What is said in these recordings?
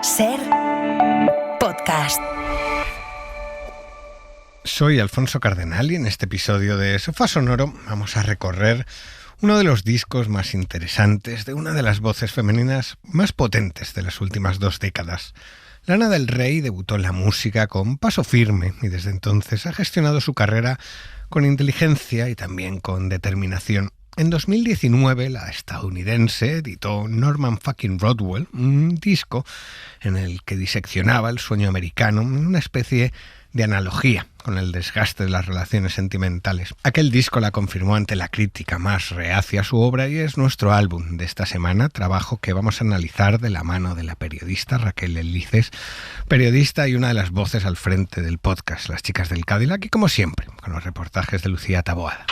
Ser podcast. Soy Alfonso Cardenal y en este episodio de Sofá Sonoro vamos a recorrer uno de los discos más interesantes de una de las voces femeninas más potentes de las últimas 2 décadas. Lana del Rey debutó en la música con paso firme y desde entonces ha gestionado su carrera con inteligencia y también con determinación. En 2019, la estadounidense editó Norman fucking Rockwell, un disco en el que diseccionaba el sueño americano en una especie de analogía con el desgaste de las relaciones sentimentales. Aquel disco la confirmó ante la crítica más reacia a su obra y es nuestro álbum de esta semana, trabajo que vamos a analizar de la mano de la periodista Raquel Elices, periodista y una de las voces al frente del podcast Las Chicas del Cadillac, y como siempre, con los reportajes de Lucía Taboada.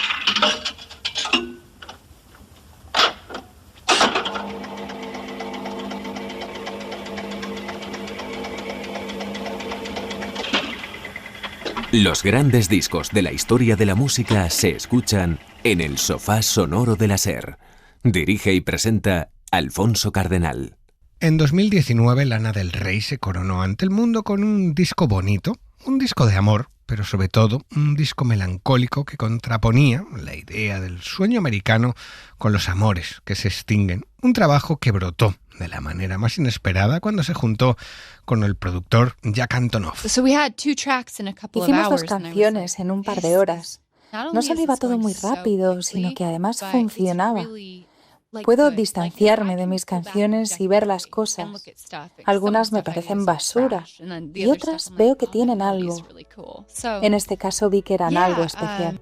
Los grandes discos de la historia de la música se escuchan en el Sofá Sonoro de la SER. Dirige y presenta Alfonso Cardenal. En 2019, Lana del Rey se coronó ante el mundo con un disco bonito, un disco de amor, pero sobre todo un disco melancólico que contraponía la idea del sueño americano con los amores que se extinguen. Un trabajo que brotó de la manera más inesperada cuando se juntó con el productor Jack Antonoff. Hicimos 2 canciones en un par de horas. No solo iba todo muy rápido, sino que además funcionaba. Puedo distanciarme de mis canciones y ver las cosas. Algunas me parecen basura y otras veo que tienen algo. En este caso vi que eran algo especial.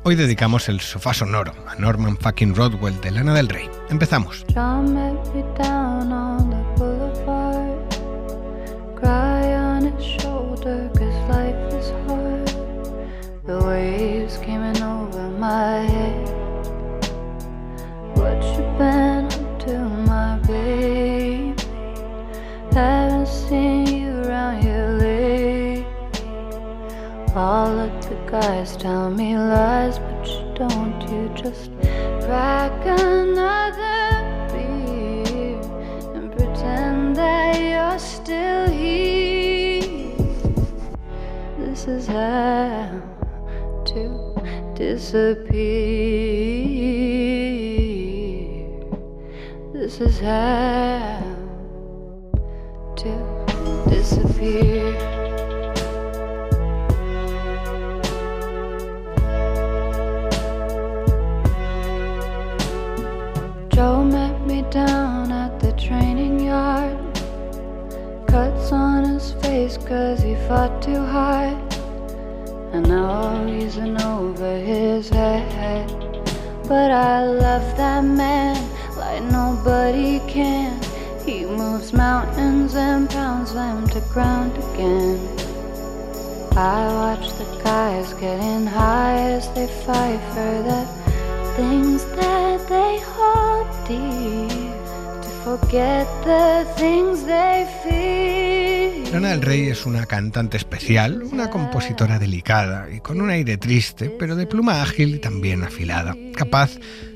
Hoy dedicamos el Sofá Sonoro a Norman fucking Rockwell de Lana del Rey. Empezamos. What you been up to, my baby? Haven't seen you around here lately. All of the guys tell me lies, but you don't. You just crack another beer and pretend that you're still here. This is how to disappear. This is how to disappear. Joe met me down at the training yard. Cuts on his face 'cause he fought too hard. And now he's in over his head. But I love that man like nobody can. He moves mountains and pounds them to ground again. I watch the guys getting high as they fight for the things that they hold dear, to forget the things they fear. Lana del Rey es una cantante especial, una compositora delicada y con un aire triste, pero de pluma ágil y también afilada, capaz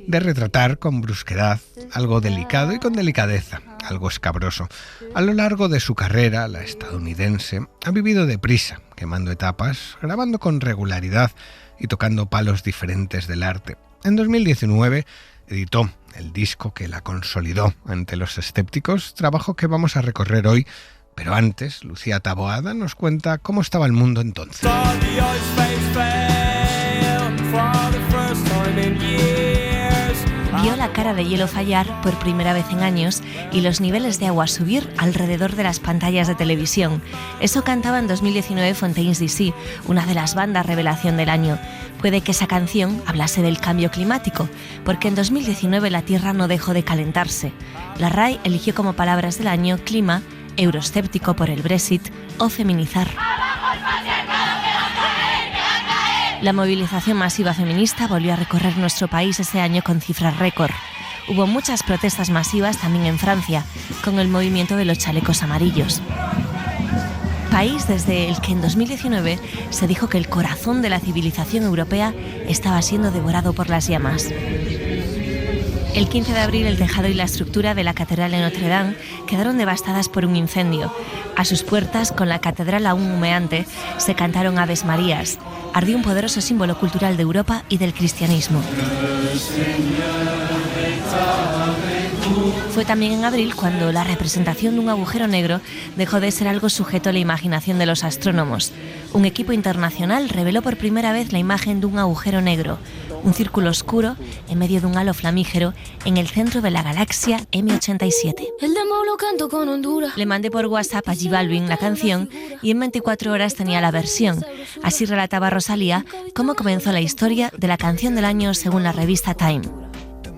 de retratar con brusquedad algo delicado y con delicadeza, algo escabroso. A lo largo de su carrera, la estadounidense ha vivido deprisa, quemando etapas, grabando con regularidad y tocando palos diferentes del arte. En 2019 editó el disco que la consolidó ante los escépticos, trabajo que vamos a recorrer hoy, pero antes Lucía Taboada nos cuenta cómo estaba el mundo entonces. Vio la cara de hielo fallar por primera vez en años y los niveles de agua subir alrededor de las pantallas de televisión. Eso cantaba en 2019 Fontaines DC, una de las bandas revelación del año. Puede que esa canción hablase del cambio climático, porque en 2019 la Tierra no dejó de calentarse. La RAI eligió como palabras del año clima, euroescéptico por el Brexit o feminizar. La movilización masiva feminista volvió a recorrer nuestro país ese año con cifras récord. Hubo muchas protestas masivas también en Francia, con el movimiento de los chalecos amarillos. País desde el que en 2019 se dijo que el corazón de la civilización europea estaba siendo devorado por las llamas. El 15 de abril el tejado y la estructura de la Catedral de Notre Dame quedaron devastadas por un incendio. A sus puertas, con la catedral aún humeante, se cantaron Aves Marías. Ardió un poderoso símbolo cultural de Europa y del cristianismo. Fue también en abril cuando la representación de un agujero negro dejó de ser algo sujeto a la imaginación de los astrónomos. Un equipo internacional reveló por primera vez la imagen de un agujero negro, un círculo oscuro en medio de un halo flamígero en el centro de la galaxia M87. Le mandé por WhatsApp a J Balvin la canción y en 24 horas tenía la versión. Así relataba Rosalía cómo comenzó la historia de la canción del año según la revista Time.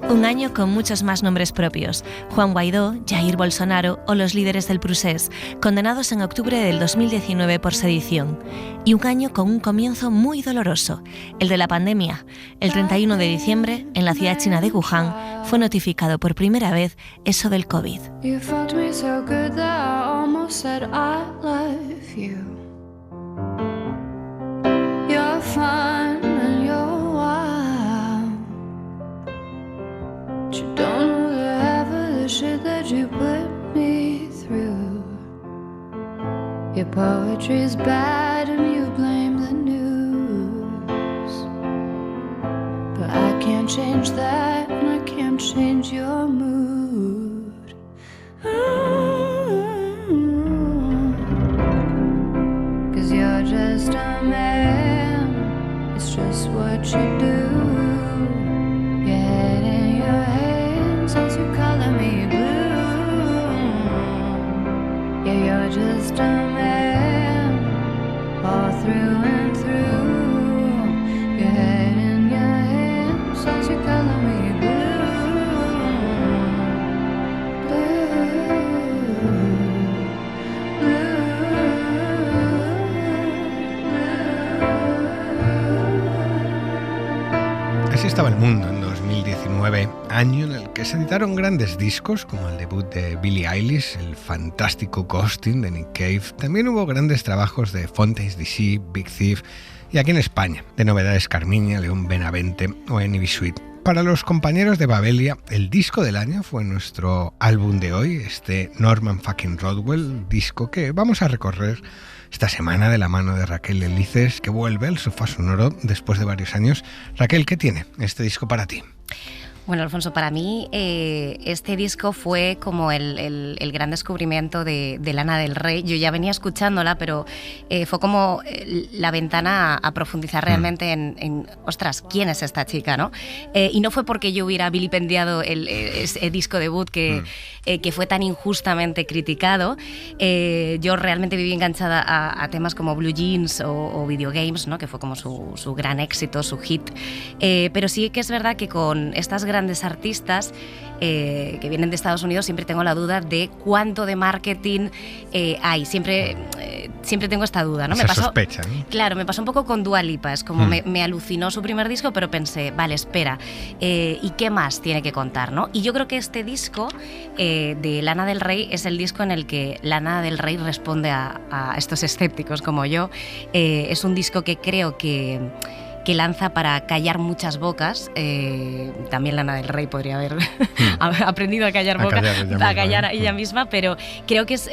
Un año con muchos más nombres propios: Juan Guaidó, Jair Bolsonaro o los líderes del Procés, condenados en octubre del 2019 por sedición. Y un año con un comienzo muy doloroso, el de la pandemia. El 31 de diciembre, en la ciudad china de Wuhan, fue notificado por primera vez eso del COVID. You don't know the half of the shit that you put me through. Your poetry's bad and you blame the news. But I can't change that and I can't change your mood. 'Cause you're just a man, it's just what you do. Your head in your hands as you color me blue. Yeah, you're just a man, all through and through. Your head in your hands as you color me blue. Así estaba el mundo en 2019, año en el que se editaron grandes discos como el debut de Billie Eilish, el fantástico Ghosting de Nick Cave. También hubo grandes trabajos de Fontaines DC, Big Thief y aquí en España, de novedades Carmiña, León Benavente o Eni Bisuit. Para los compañeros de Babelia, el disco del año fue nuestro álbum de hoy, este Norman fucking Rockwell, disco que vamos a recorrer esta semana de la mano de Raquel Elices, que vuelve al Sofá Sonoro después de varios años. Raquel, ¿qué tiene este disco para ti? Bueno, Alfonso, para mí este disco fue como el gran descubrimiento de Lana del Rey. Yo ya venía escuchándola, pero fue como la ventana a profundizar realmente en ostras, ¿quién es esta chica, no? Y no fue porque yo hubiera vilipendiado ese disco debut que fue tan injustamente criticado. Yo realmente viví enganchada a temas como Blue Jeans o Video Games, ¿no? Que fue como su gran éxito, su hit. Pero sí que es verdad que con estas grandes artistas que vienen de Estados Unidos siempre tengo la duda de cuánto de marketing hay. Siempre tengo esta duda, ¿no? Esa sospecha, ¿no? Claro, me pasó un poco con Dua Lipa. Es como me alucinó su primer disco, pero pensé, vale, espera, ¿y qué más tiene que contar, no? Y yo creo que este disco de Lana del Rey es el disco en el que Lana del Rey responde a estos escépticos como yo. Es un disco que creo que lanza para callar muchas bocas. También Lana del Rey podría haber aprendido a callar bocas, a callar a ella misma, pero creo que es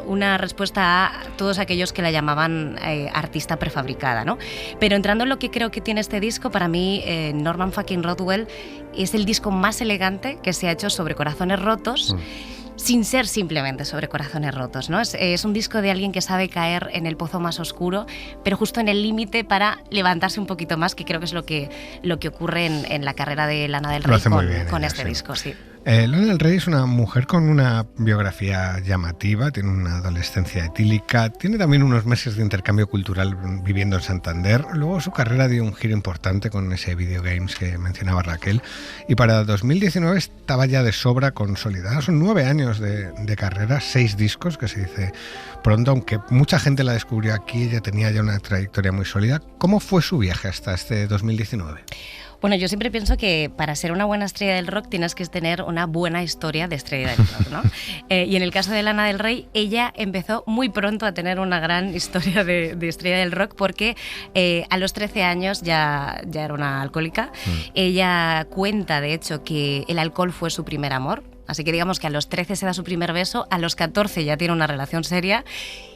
una respuesta a todos aquellos que la llamaban artista prefabricada, ¿no? Pero entrando en lo que creo que tiene este disco, para mí Norman fucking Rockwell es el disco más elegante que se ha hecho sobre corazones rotos, sin ser simplemente sobre corazones rotos, ¿no? Es un disco de alguien que sabe caer en el pozo más oscuro, pero justo en el límite para levantarse un poquito más, que creo que es lo que ocurre en la carrera de Lana del Rey con este disco, sí. Lana del Rey es una mujer con una biografía llamativa, tiene una adolescencia etílica, tiene también unos meses de intercambio cultural viviendo en Santander. Luego su carrera dio un giro importante con ese Video Games que mencionaba Raquel, y para 2019 estaba ya de sobra consolidada. Son 9 años de carrera, 6 discos, que se dice pronto, aunque mucha gente la descubrió aquí, ella tenía ya una trayectoria muy sólida. ¿Cómo fue su viaje hasta este 2019? Bueno, yo siempre pienso que para ser una buena estrella del rock tienes que tener una buena historia de estrella del rock, ¿no? Y en el caso de Lana del Rey, ella empezó muy pronto a tener una gran historia de estrella del rock porque a los 13 años ya era una alcohólica. Ella cuenta, de hecho, que el alcohol fue su primer amor. Así que digamos que a los 13 se da su primer beso, a los 14 ya tiene una relación seria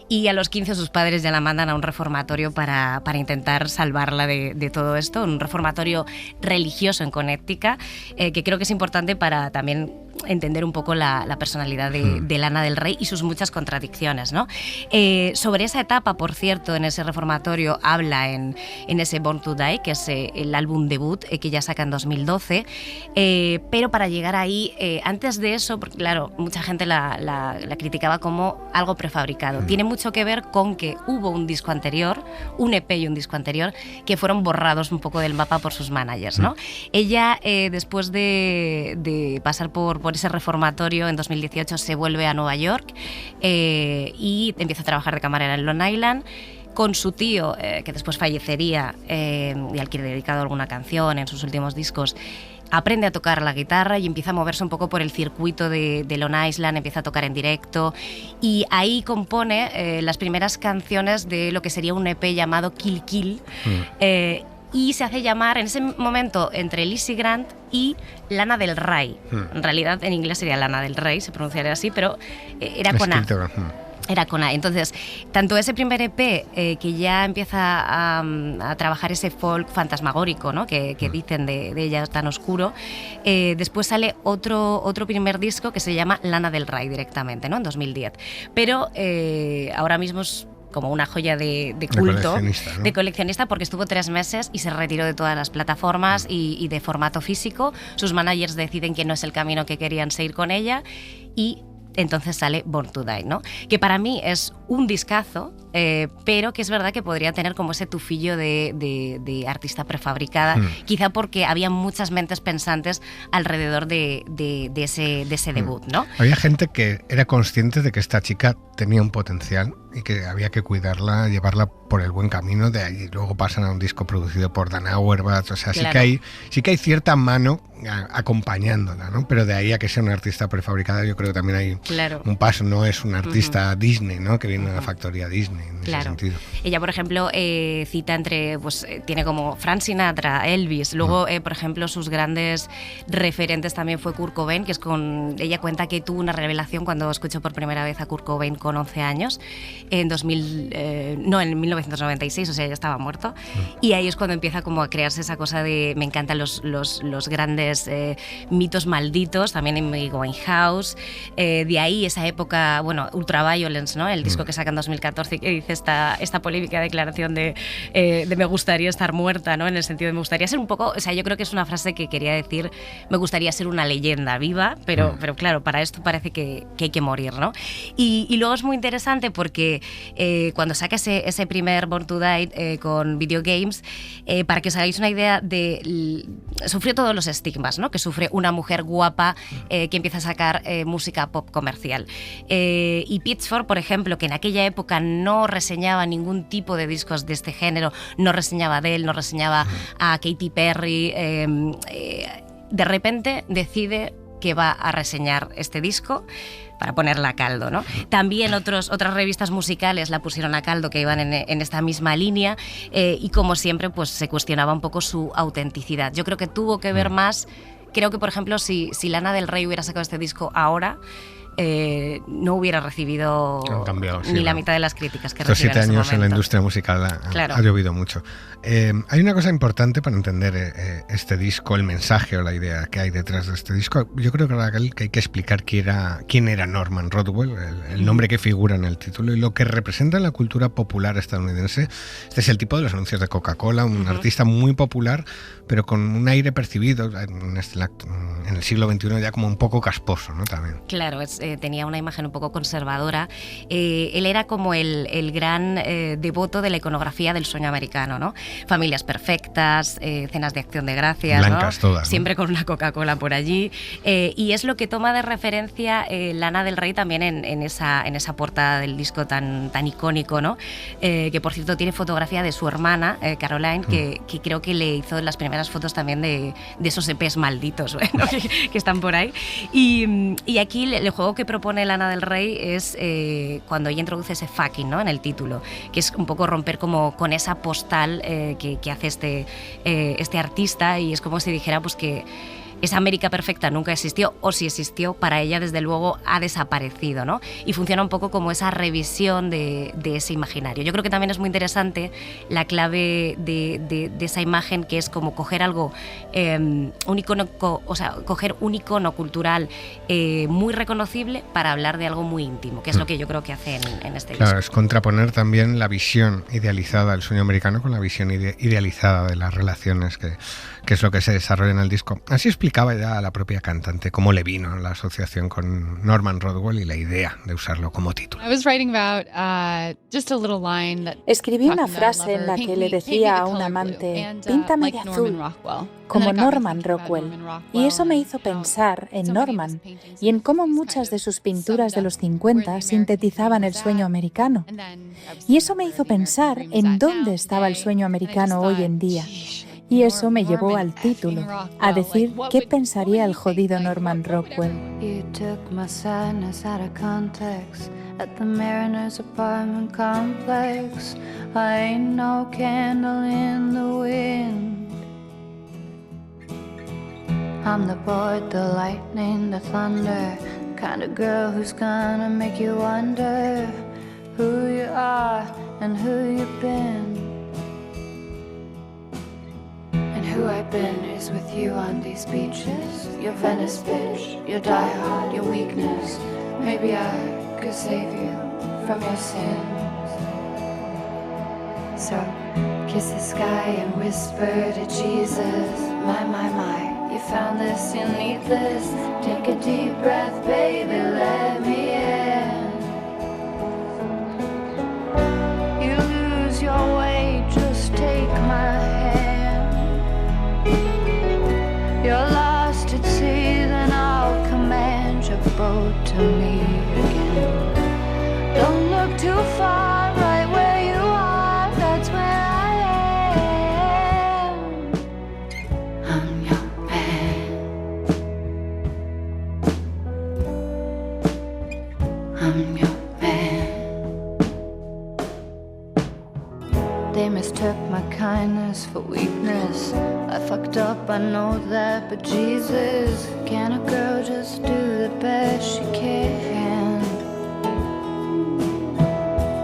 y a los 15 sus padres ya la mandan a un reformatorio para intentar salvarla de todo esto, un reformatorio religioso en Connecticut, que creo que es importante para también entender un poco la personalidad de Lana del Rey y sus muchas contradicciones, ¿no? Sobre esa etapa, por cierto, en ese reformatorio habla en ese Born to Die, que es el álbum debut que ya saca en 2012, pero para llegar ahí, antes de eso, porque claro, mucha gente la criticaba como algo prefabricado. Tiene mucho que ver con que hubo un disco anterior, un EP y un disco anterior, que fueron borrados un poco del mapa por sus managers, ¿no? Ella, después de pasar por ese reformatorio, en 2018 se vuelve a Nueva York y empieza a trabajar de camarera en Long Island con su tío, que después fallecería y al que he dedicado alguna canción en sus últimos discos. Aprende a tocar la guitarra y empieza a moverse un poco por el circuito de Long Island, empieza a tocar en directo y ahí compone las primeras canciones de lo que sería un EP llamado Kill Kill. Y se hace llamar en ese momento entre Lizzie Grant y Lana del Rey. En realidad en inglés sería Lana del Rey, se pronunciaría así, pero era con A. Era con A. Entonces, tanto ese primer EP que ya empieza a trabajar ese folk fantasmagórico, ¿no? que dicen de ella tan oscuro, después sale otro primer disco que se llama Lana del Rey directamente, ¿no? En 2010. Pero ahora mismo es como una joya de culto, de coleccionista, porque estuvo 3 meses y se retiró de todas las plataformas y de formato físico. Sus managers deciden que no es el camino que querían seguir con ella y entonces sale Born to Die, ¿no? Que para mí es un discazo, pero que es verdad que podría tener como ese tufillo de artista prefabricada, quizá porque había muchas mentes pensantes alrededor de ese debut, ¿no? Había gente que era consciente de que esta chica tenía un potencial y que había que cuidarla, llevarla por el buen camino, de ahí luego pasan a un disco producido por Dan Auerbach, o sea, claro. sí que hay cierta mano acompañándola, ¿no? Pero de ahí a que sea una artista prefabricada, yo creo que también hay un paso, no es una artista Disney, ¿no? Que viene de la factoría Disney, en ese sentido. Ella, por ejemplo, cita entre, pues tiene como Frank Sinatra, Elvis, luego, por ejemplo, sus grandes referentes también fue Kurt Cobain, que es ella cuenta que tuvo una revelación cuando escuchó por primera vez a Kurt Cobain con 11 años, en 1996, o sea, ya estaba muerto, y ahí es cuando empieza como a crearse esa cosa de, me encantan los grandes mitos malditos, también Amy Winehouse, de ahí esa época, bueno, Ultraviolence, ¿no? El disco que saca en 2014 que dice esta polémica declaración de me gustaría estar muerta, ¿no? En el sentido de me gustaría ser un poco, o sea, yo creo que es una frase que quería decir, me gustaría ser una leyenda viva, pero claro, para esto parece que hay que morir, ¿no? Y luego es muy interesante porque cuando saca ese primer Born to Die con Video Games, para que os hagáis una idea sufrió todos los estigmas, ¿no? Que sufre una mujer guapa que empieza a sacar música pop comercial. Y Pitchfork, por ejemplo, que en aquella época no reseñaba ningún tipo de discos de este género, no reseñaba a Adele, no reseñaba a Katy Perry, de repente decide que va a reseñar este disco para ponerla a caldo, ¿no? También otras revistas musicales la pusieron a caldo que iban en esta misma línea y como siempre pues se cuestionaba un poco su autenticidad. Yo creo que tuvo que ver más, creo que por ejemplo si Lana del Rey hubiera sacado este disco ahora, no hubiera recibido ni la mitad de las críticas que recibió en ese momento. Estos 7 años en la industria musical ha llovido mucho. Hay una cosa importante para entender este disco, el mensaje o la idea que hay detrás de este disco. Yo creo que hay que explicar quién era Norman Rockwell, el nombre que figura en el título y lo que representa en la cultura popular estadounidense. Este es el tipo de los anuncios de Coca-Cola, un artista muy popular, pero con un aire percibido en el siglo XXI ya como un poco casposo, ¿no? También. Claro, es tenía una imagen un poco conservadora. Él era como el gran devoto de la iconografía del sueño americano, ¿no? Familias perfectas, cenas de acción de gracias, blancas, ¿no? todas, ¿no? Siempre con una Coca-Cola por allí. Y es lo que toma de referencia Lana del Rey también en esa portada del disco tan icónico, ¿no? Que por cierto tiene fotografía de su hermana, Caroline, que creo que le hizo las primeras fotos también de esos EPs malditos, bueno, que están por ahí. Y aquí el juego que propone Lana del Rey es cuando ella introduce ese fucking, ¿no? En el título, que es un poco romper como con esa postal que hace este artista, y es como si dijera pues que esa América perfecta nunca existió, o si existió, para ella desde luego ha desaparecido, ¿no? Y funciona un poco como esa revisión de ese imaginario. Yo creo que también es muy interesante la clave de esa imagen, que es como coger algo, un icono, o sea, coger un icono cultural muy reconocible para hablar de algo muy íntimo, que es lo que yo creo que hace en este disco. Claro, es contraponer también la visión idealizada del sueño americano con la visión idealizada de las relaciones, que es lo que se desarrolla en el disco. Así explicaba ya la propia cantante cómo le vino la asociación con Norman Rockwell y la idea de usarlo como título. Escribí una frase en la que le decía a un amante: píntame de azul, como Norman Rockwell. Y eso me hizo pensar en Norman y en cómo muchas de sus pinturas de los 50 sintetizaban el sueño americano. Y eso me hizo pensar en dónde estaba el sueño americano hoy en día. Y eso me llevó al título, a decir qué pensaría el jodido Norman Rockwell. You took my sadness out of context at the Mariners apartment complex. I ain't no candle in the wind. I'm the board, the lightning, the thunder, kind of girl who's gonna make you wonder who you are and who you've been. Who I've been is with you on these beaches. Your Venice bitch, your diehard, your weakness. Maybe I could save you from your sins. So kiss the sky and whisper to Jesus. My, you found this, you need this. Take a deep breath, baby, let me in. You lose your way, just take my hand. You're lost at sea, then I'll command your boat to me again. Don't look too far, right where you are, that's where I am. I'm your man. I'm your man. They mistook my kindness for weakness. I fucked up, I know that, but Jesus, can a girl just do the best she can?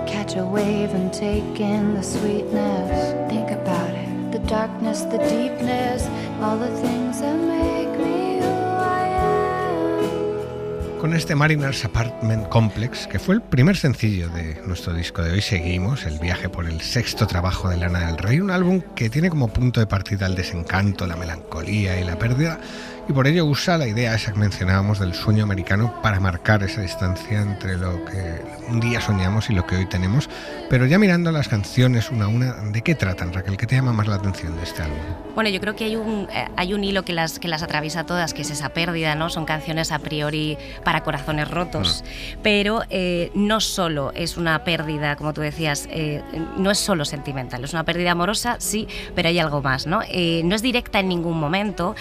Catch a wave and take in the sweetness. Think about it, the darkness, the deepness, all the things that make me who I am. Con este Mariners Apartment Complex, que fue el primer sencillo de nuestro disco de hoy, seguimos el viaje por el sexto trabajo de Lana del Rey, un álbum que tiene como punto de partida el desencanto, la melancolía y la pérdida, y por ello usa la idea esa que mencionábamos del sueño americano para marcar esa distancia entre lo que un día soñamos y lo que hoy tenemos. Pero ya mirando las canciones una a una, ¿de qué tratan, Raquel? ¿Qué te llama más la atención de este álbum? Bueno, yo creo que hay un hilo que las atraviesa todas, que es esa pérdida, ¿no? Son canciones a priori para corazones rotos, pero no solo es una pérdida, como tú decías, no es solo sentimental, es una pérdida amorosa, sí, pero hay algo más, ¿no? No es directa en ningún momento,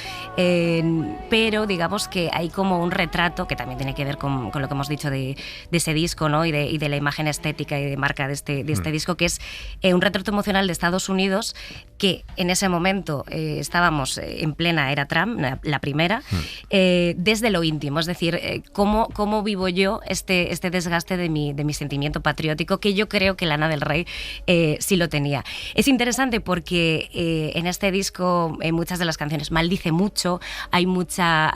pero digamos que hay como un retrato que también tiene que ver con lo que hemos dicho de ese disco, ¿no? y de la imagen estética y de marca de este disco, que es un retrato emocional de Estados Unidos, que en ese momento estábamos en plena era Trump, la primera, desde lo íntimo, es decir, cómo vivo yo este desgaste de mi sentimiento patriótico, que yo creo que Lana del Rey sí lo tenía. Es interesante porque en este disco, en muchas de las canciones, maldice mucho, hay mucha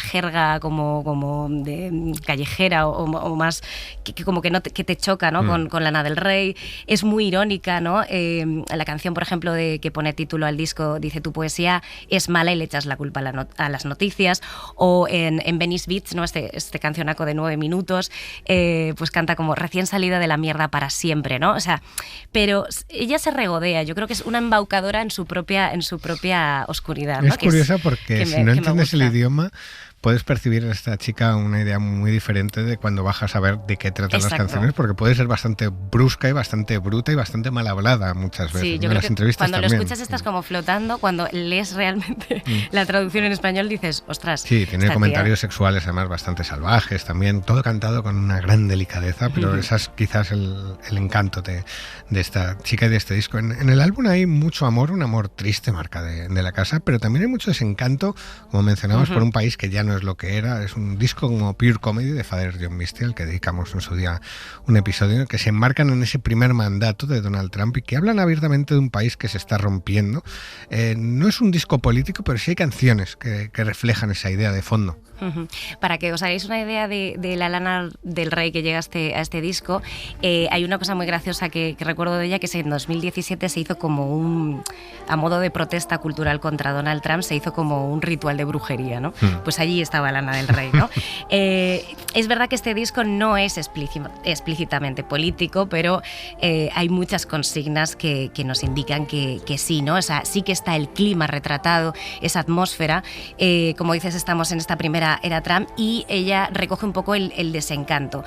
jerga como de callejera o más que como que te choca, ¿no? Con Lana del Rey. Es muy irónica, ¿no? La canción, por ejemplo, que que pone título al disco, dice: tu poesía es mala y le echas la culpa a las noticias. O en Venice Beach, ¿no? este cancionaco de 9 minutos, pues canta como recién salida de la mierda para siempre, ¿no? O sea, pero ella se regodea, yo creo que es una embaucadora en su propia oscuridad, ¿no? Es curiosa porque si no entiendes el idioma, puedes percibir en esta chica una idea muy diferente de cuando bajas a ver de qué tratan las canciones, porque puede ser bastante brusca y bastante bruta y bastante mal hablada muchas veces. Sí, yo creo que cuando lo escuchas estás como flotando, cuando lees realmente la traducción en español dices, ostras. Sí, tiene comentarios sexuales además bastante salvajes también, todo cantado con una gran delicadeza, pero ese es quizás el encanto de esta chica y de este disco. En el álbum hay mucho amor, un amor triste, marca de la casa, pero también hay mucho desencanto, como mencionamos, por un país que ya no es lo que era. Es un disco como Pure Comedy de Father John Misty, al que dedicamos en su día un episodio, en el que se enmarcan en ese primer mandato de Donald Trump y que hablan abiertamente de un país que se está rompiendo. No es un disco político, pero sí hay canciones que reflejan esa idea de fondo. Para que os hagáis una idea de la Lana del Rey que llega a este disco, hay una cosa muy graciosa que recuerdo de ella, que en 2017 se hizo como a modo de protesta cultural contra Donald Trump, se hizo como un ritual de brujería, ¿no? Pues allí estaba Lana del Rey, ¿no? Es verdad que este disco no es explícitamente político, pero hay muchas consignas que nos indican que sí, ¿no? O sea, sí que está el clima retratado, esa atmósfera. Como dices, estamos en esta primera era Trump y ella recoge un poco el desencanto,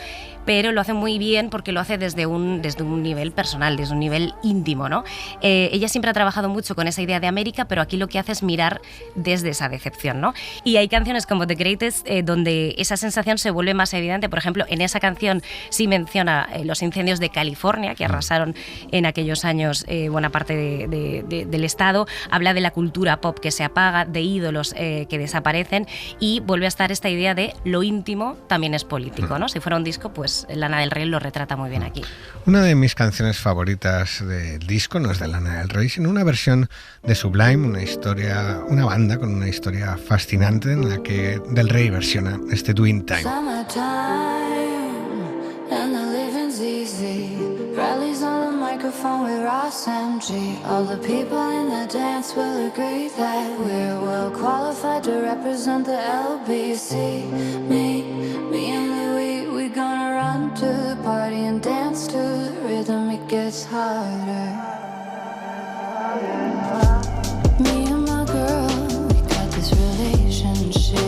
pero lo hace muy bien porque lo hace desde un nivel personal, desde un nivel íntimo, ¿no? Ella siempre ha trabajado mucho con esa idea de América, pero aquí lo que hace es mirar desde esa decepción, ¿no? Y hay canciones como The Greatest donde esa sensación se vuelve más evidente. Por ejemplo, en esa canción sí menciona los incendios de California que arrasaron en aquellos años buena parte del estado. Habla de la cultura pop que se apaga, de ídolos que desaparecen, y vuelve a estar esta idea de lo íntimo también es político, ¿no? Si fuera un disco, pues Lana del Rey lo retrata muy bien aquí. Una de mis canciones favoritas del disco no es de Lana del Rey, sino una versión de Sublime, una banda con una historia fascinante en la que Del Rey versiona este Doing Time. Microphone with Ross and G. All the people in the dance will agree that we're well qualified to represent the LBC. Me and Louis, we're gonna run to the party and dance to the rhythm. It gets harder. Me and my girl, we got this relationship.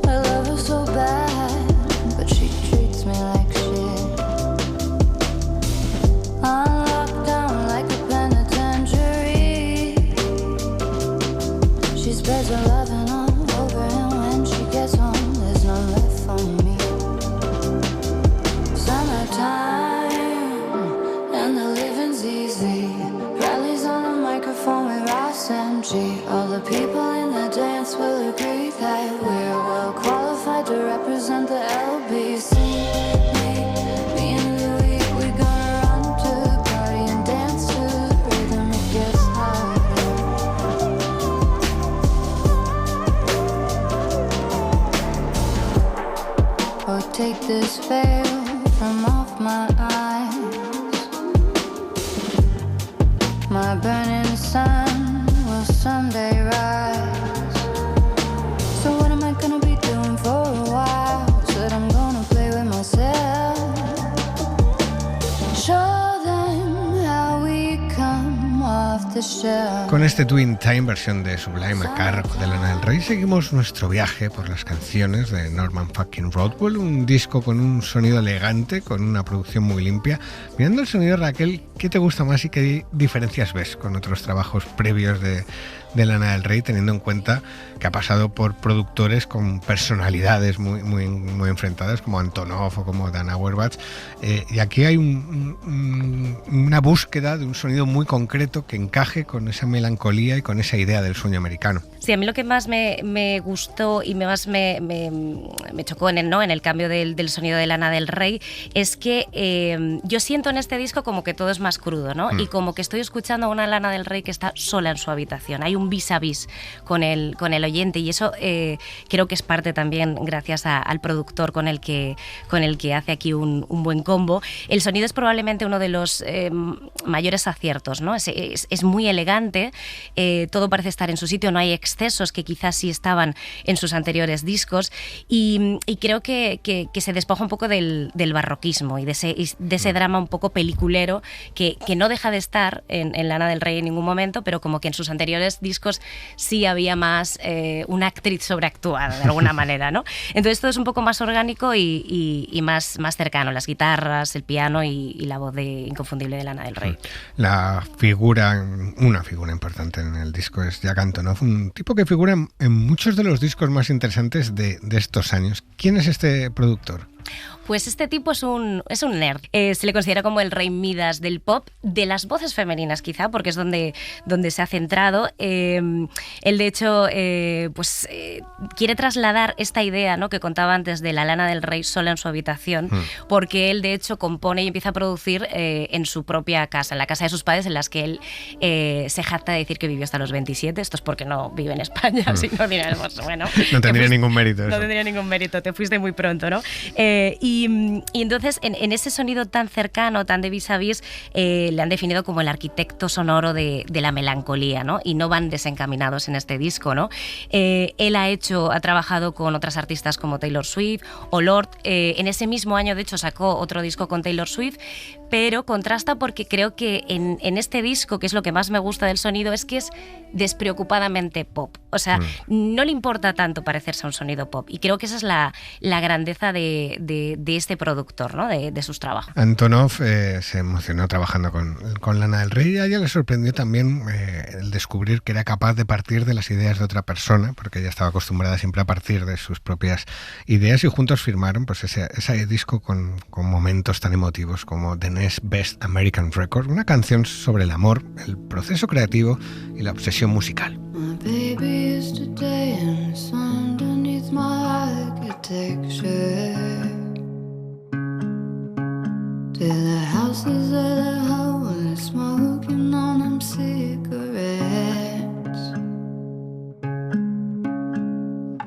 I love her so bad, but she treats me like shit. I'm locked down like a penitentiary. She spreads her loving all over, and when she gets home, there's none left for me. Summertime, and the living's easy. Rallies on the microphone with Ross and G. All the people in the dance will agree that we're well qualified to represent the LBC. Take this veil from off my eyes. My burning sun will someday rise. So what am I gonna be doing for a while? Said I'm gonna play with myself. Show them how we come off the shelf. Con este Twin Time, versión de Sublime a cargo de Lana del Rey, seguimos nuestro viaje por las canciones de Norman fucking Rockwell, un disco con un sonido elegante, con una producción muy limpia. Mirando el sonido, Raquel, ¿qué te gusta más y qué diferencias ves con otros trabajos previos de Lana del Rey, teniendo en cuenta que ha pasado por productores con personalidades muy enfrentadas, como Antonov o como Dan Auerbach, y aquí hay una búsqueda de un sonido muy concreto que encaje con esa melancolía melancolía y con esa idea del sueño americano. Sí, a mí lo que más me gustó y más me chocó en el cambio del sonido de Lana del Rey es que yo siento en este disco como que todo es más crudo, ¿no? Y como que estoy escuchando a una Lana del Rey que está sola en su habitación. Hay un vis a vis con el oyente y eso creo que es parte también gracias al productor con el que hace aquí un buen combo. El sonido es probablemente uno de los mayores aciertos, ¿no? Es muy elegante, todo parece estar en su sitio, no hay excesos que quizás sí estaban en sus anteriores discos y creo que se despoja un poco del barroquismo y de ese drama un poco peliculero que no deja de estar en Lana del Rey en ningún momento, pero como que en sus anteriores discos sí había más una actriz sobreactuada de alguna manera, ¿no? Entonces todo es un poco más orgánico y más cercano, las guitarras, el piano y la voz inconfundible de Lana del Rey. Una figura importante en el disco es Jack Antonoff, un tipo que figura en muchos de los discos más interesantes de estos años. ¿Quién es este productor? Pues este tipo es un nerd. Se le considera como el rey Midas del pop, de las voces femeninas quizá, porque es donde se ha centrado. Él de hecho quiere trasladar esta idea, ¿no?, que contaba antes de la Lana del Rey sola en su habitación, porque él de hecho compone y empieza a producir en su propia casa, en la casa de sus padres, en las que él se jacta de decir que vivió hasta los 27. Esto es porque no vive en España, si no diremos, bueno... No tendría ningún mérito eso. No tendría ningún mérito, te fuiste muy pronto, ¿no? Y entonces en ese sonido tan cercano, tan de vis a vis, le han definido como el arquitecto sonoro de la melancolía, ¿no? Y no van desencaminados en este disco, ¿no? Él ha trabajado con otras artistas como Taylor Swift o Lorde. En ese mismo año, de hecho, sacó otro disco con Taylor Swift, pero contrasta porque creo que en este disco, que es lo que más me gusta del sonido, es que es despreocupadamente pop. O sea, no le importa tanto parecerse a un sonido pop. Y creo que esa es la grandeza de este productor, ¿no?, de sus trabajos. Antonoff se emocionó trabajando con Lana del Rey y a ella le sorprendió también el descubrir que era capaz de partir de las ideas de otra persona, porque ella estaba acostumbrada siempre a partir de sus propias ideas, y juntos firmaron pues ese disco con momentos tan emotivos como The Next Best American Record, una canción sobre el amor, el proceso creativo y la obsesión musical. My baby is today and the sun underneath my architecture. To the houses of the homeless smoking on them cigarettes.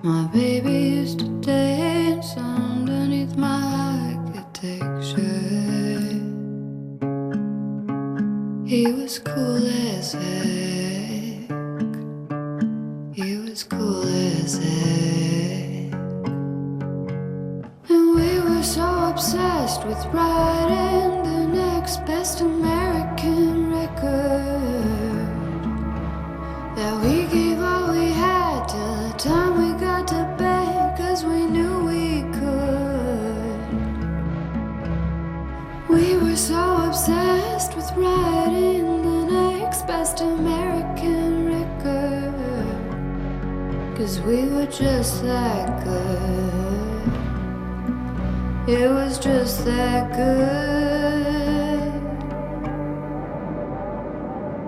My baby is today and the sun underneath my architecture. He was cool as heck. He was cool as heck. And we were so obsessed with writing the next best American record that we gave all we had till the time we got to bed, 'cause we knew we could. We were so obsessed with writing the next best American record, 'cause we were just that good. It was just that good.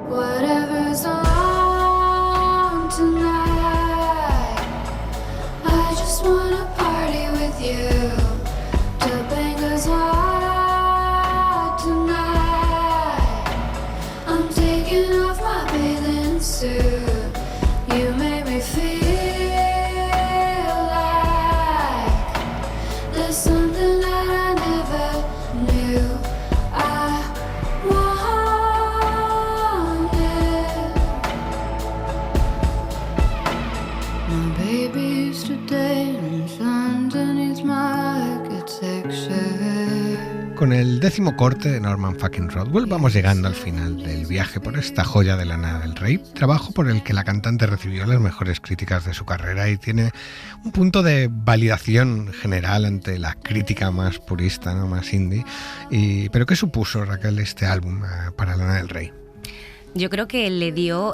Whatever's on tonight, I just wanna party with you till bangers hot tonight. I'm taking off my bathing suit. You made me feel like there's something that I never knew I wanted. My baby used to dance underneath my architecture. Con el 10º corte de Norman fucking Rockwell vamos llegando al final del viaje por esta joya de Lana del Rey, trabajo por el que la cantante recibió las mejores críticas de su carrera y tiene un punto de validación general ante la crítica más purista, ¿no?, más indie. ¿Pero qué supuso, Raquel, este álbum para Lana del Rey? yo creo que le dio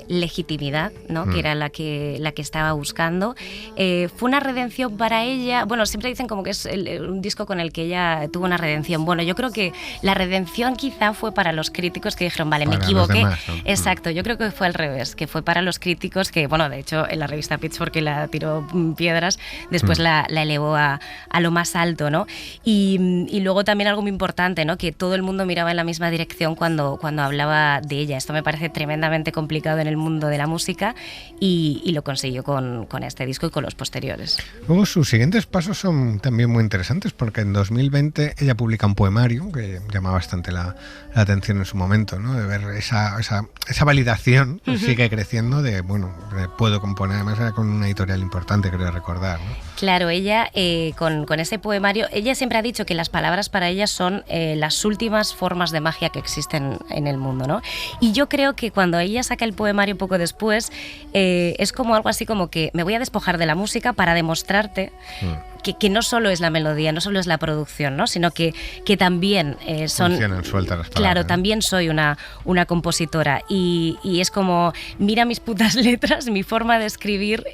legitimidad, ¿no? Que era la que estaba buscando. Fue una redención para ella. Bueno, siempre dicen como que es un disco con el que ella tuvo una redención. Bueno, yo creo que la redención quizá fue para los críticos que dijeron, vale, me equivoqué. Demás, ¿no? Exacto, yo creo que fue al revés, que fue para los críticos que, bueno, de hecho en la revista Pitchfork, que la tiró piedras, después la elevó a lo más alto, ¿no? Y luego también algo muy importante, ¿no? Que todo el mundo miraba en la misma dirección cuando hablaba de ella. Esto me parece tremendamente complicado en el mundo de la música y lo consiguió con este disco y con los posteriores. Luego sus siguientes pasos son también muy interesantes, porque en 2020 ella publica un poemario que llama bastante la atención en su momento, ¿no? De ver esa validación que sigue creciendo de, bueno, puedo componer, además con una editorial importante, creo recordar, ¿no? Claro, ella con ese poemario, ella siempre ha dicho que las palabras para ella son las últimas formas de magia que existen en el mundo, ¿no? Y yo creo que cuando ella saca el poemario poco después, es como algo así como que me voy a despojar de la música para demostrarte que no solo es la melodía, no solo es la producción, ¿no? Sino que también son... Funcionan sueltas las palabras. Claro, también soy una compositora y es como, mira mis putas letras, mi forma de escribir,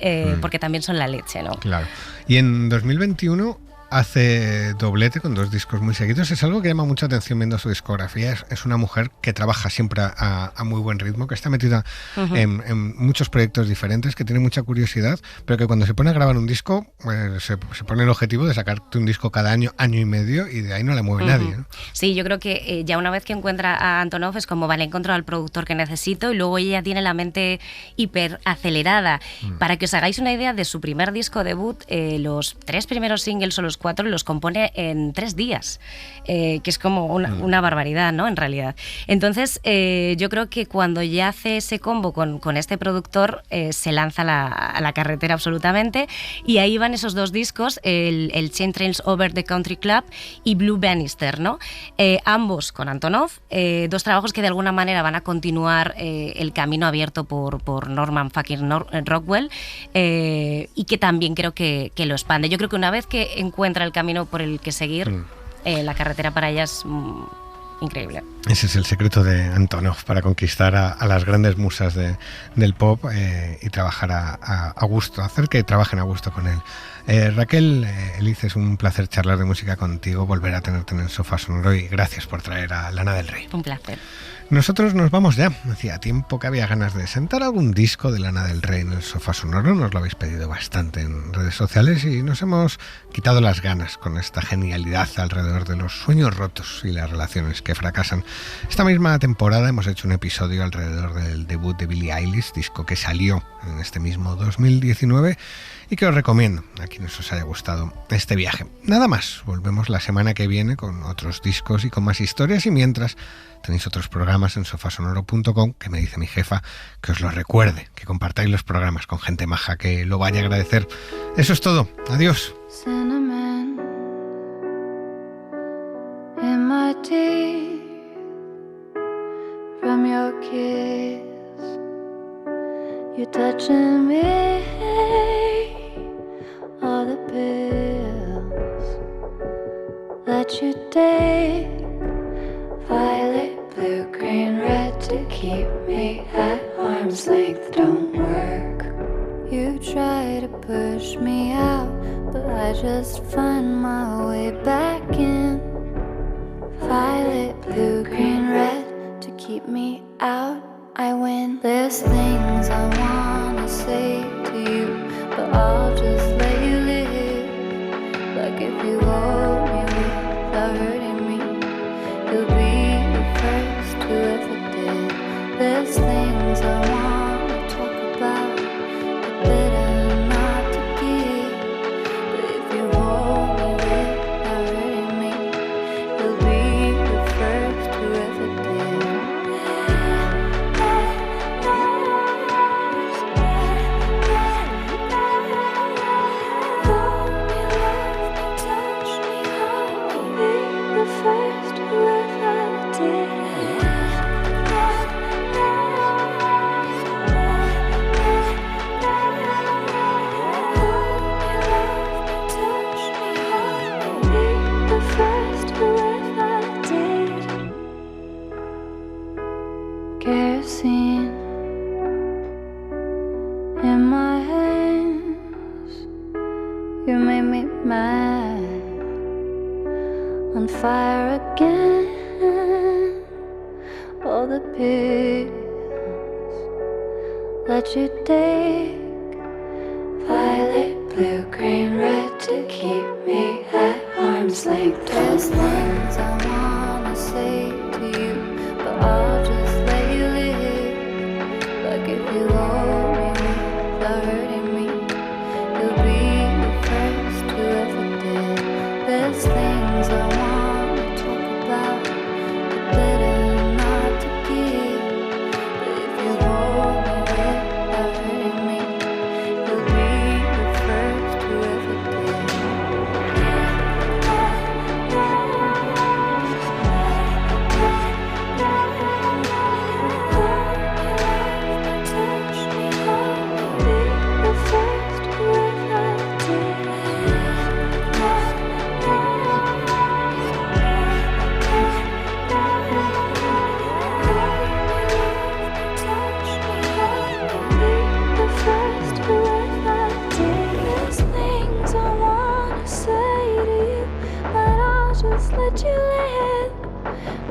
porque también son la leche, ¿no? Claro. Y en 2021 hace doblete con 2 discos muy seguidos. Es algo que llama mucha atención viendo su discografía. Es una mujer que trabaja siempre a muy buen ritmo, que está metida en muchos proyectos diferentes, que tiene mucha curiosidad, pero que cuando se pone a grabar un disco se pone el objetivo de sacarte un disco cada año y medio, y de ahí no le mueve nadie, ¿no? Sí, yo creo que ya una vez que encuentra a Antonov es como, vale, he encontrado al productor que necesito, y luego ella tiene la mente hiper acelerada. Para que os hagáis una idea de su primer disco debut, los 3 primeros singles o los 4 los compone en 3 días, que es como una barbaridad, ¿no? En realidad. Entonces, yo creo que cuando ya hace ese combo con este productor, se lanza a la carretera absolutamente, y ahí van esos 2 discos, el Chain Trails Over the Country Club y Blue Bannister, ¿no? Ambos con Antonov, 2 trabajos que de alguna manera van a continuar el camino abierto por Norman fucking Rockwell, y que también creo que lo expande. Yo creo que una vez que encuentra el camino por el que seguir, la carretera para ella es increíble. Ese es el secreto de Antonov, para conquistar a las grandes musas del pop, y trabajar a gusto, hacer que trabajen a gusto con él. Raquel, Eliz, es un placer charlar de música contigo, volver a tenerte en el Sofá Sonoro, y gracias por traer a Lana del Rey. Un placer. Nosotros nos vamos ya. Hacía tiempo que había ganas de sentar algún disco de Lana del Rey en el Sofá Sonoro. Nos lo habéis pedido bastante en redes sociales y nos hemos quitado las ganas con esta genialidad alrededor de los sueños rotos y las relaciones que fracasan. Esta misma temporada hemos hecho un episodio alrededor del debut de Billie Eilish, disco que salió en este mismo 2019 y que os recomiendo a quienes os haya gustado este viaje. Nada más, volvemos la semana que viene con otros discos y con más historias, y mientras tenéis otros programas en sofasonoro.com, que me dice mi jefa que os lo recuerde, que compartáis los programas con gente maja, que lo vaya a agradecer. Eso es todo. Adiós. Cinnamon in my teeth from your kiss, you touching me, all the pills that you take, violet, blue, green, red, to keep me at arm's length don't work. You try to push me out, but I just find my way back in. Violet, blue, green, red, to keep me out, I win. There's things I wanna say to you, but I'll just let you live. Like if you hold me without hurting me, you'll be the first who ever did. There's things I wanna talk about, but better not to give. But if you hold me without hurting me, you'll be the first who ever did. Hold me, love me, touch me, I'll be the first who ever did. on fire again. All the pills let you take, violet, blue, green, red, to keep me at arm's length. There's things I wanna say to you, but I'll just let you live. Like if you hold me without hurting me, you'll be the first who ever did. There's things I wanna talk about, but better not to give. But if you hold me without hurting me, you'll be the first who ever did. Touch me, hold me, be the first who ever did. Let you live.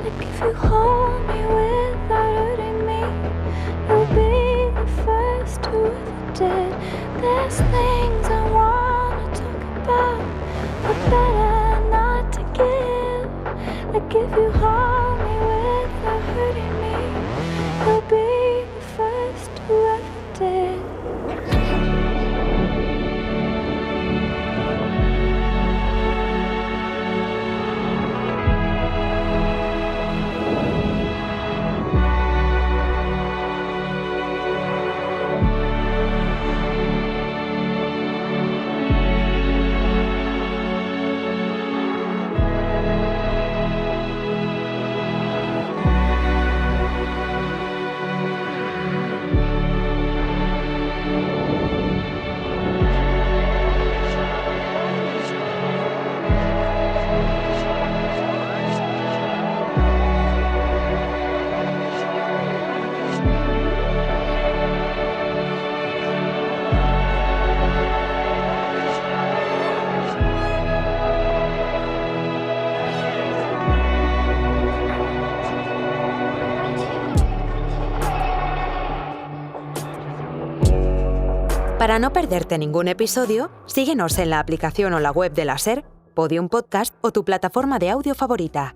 Like if you hold me without hurting me, you'll be the first who ever did. There's things I wanna talk about, but better not to give. Like if you hold me without hurting me, you'll be the first who ever did. Para no perderte ningún episodio, síguenos en la aplicación o la web de la SER, Podium Podcast o tu plataforma de audio favorita.